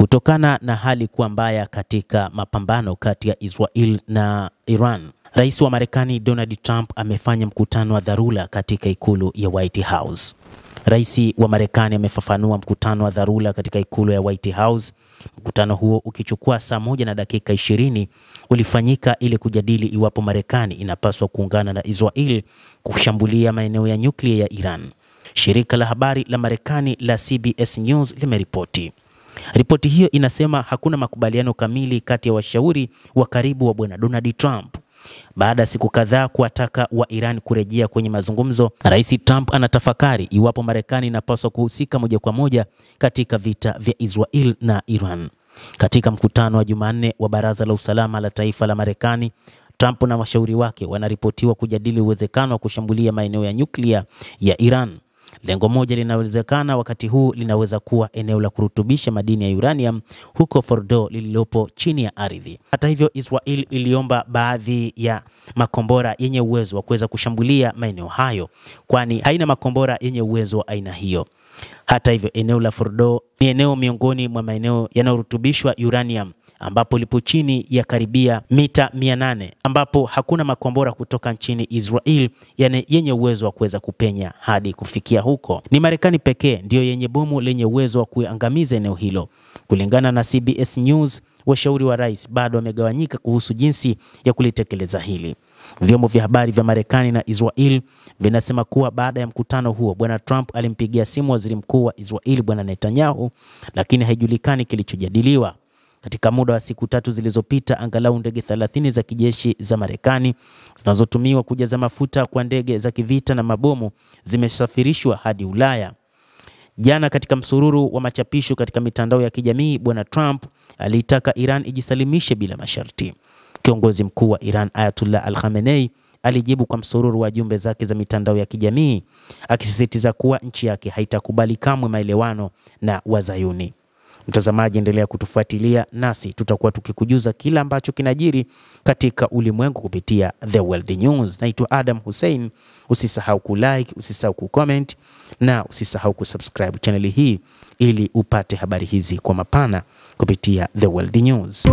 Kutokana na hali kuwa mbaya katika mapambano kati ya Israel na Iran, Rais wa Marekani Donald Trump amefanya mkutano wa dharura katika ikulu ya White House. Rais wa Marekani amefafanua mkutano wa dharura katika ikulu ya White House. Mkutano huo ukichukua saa 1 na dakika 20 ulifanyika ili kujadili iwapo Marekani inapaswa kuungana na Israel kushambulia maeneo ya nyuklia ya Iran. Shirika la habari la Marekani la CBS News limeripoti. Ripoti hiyo inasema hakuna makubaliano kamili kati ya washauri wa karibu wa bwana Donald Trump. Baada ya siku kadhaa kuwataka wa Iran kurejea kwenye mazungumzo, Rais Trump anatafakari iwapo Marekani inapaswa kuhusika moja kwa moja katika vita vya Israel na Iran. Katika mkutano wa Jumanne wa Baraza la Usalama la Taifa la Marekani, Trump na washauri wake wanaripotiwa kujadili uwezekano wa kushambulia maeneo ya nyuklia ya Iran. Lengo moja linawezekana wakati huu linaweza kuwa eneo la kurutubisha madini ya uranium huko Fordo lililopo chini ya ardhi. Hata hivyo, Israel iliomba baadhi ya makombora yenye uwezo wa kuweza kushambulia maeneo hayo, kwani haina makombora yenye uwezo wa aina hiyo. Hata hivyo, eneo la Fordo ni eneo miongoni mwa maeneo yanayorutubishwa uranium ambapo lipo chini ya karibia mita 800, ambapo hakuna makombora kutoka nchini Israel yenye uwezo wa kuweza kupenya hadi kufikia huko. Ni Marekani pekee ndiyo yenye bomu lenye uwezo wa kuangamiza eneo hilo. Kulingana na CBS News, washauri wa rais bado wamegawanyika kuhusu jinsi ya kulitekeleza hili. Vyombo vya habari vya Marekani na Israel vinasema kuwa baada ya mkutano huo, bwana Trump alimpigia simu waziri mkuu wa Israel bwana Netanyahu, lakini haijulikani kilichojadiliwa. Katika muda wa siku 3 zilizopita, angalau ndege 30 za kijeshi za Marekani zinazotumiwa kujaza mafuta kwa ndege za kivita na mabomu zimesafirishwa hadi Ulaya. Jana, katika msururu wa machapisho katika mitandao ya kijamii, bwana Trump alitaka Iran ijisalimishe bila masharti. Kiongozi mkuu wa Iran Ayatollah Al-Khamenei alijibu kwa msururu wa jumbe zake za mitandao ya kijamii akisisitiza kuwa nchi yake haitakubali kamwe maelewano na Wazayuni. Mtazamaji, endelea kutufuatilia nasi tutakuwa tukikujuza kila ambacho kinajiri katika ulimwengu kupitia The World News. Naitwa Adam Hussein. Usisahau kulike, usisahau kucomment na usisahau kusubscribe channel hii ili upate habari hizi kwa mapana kupitia The World News.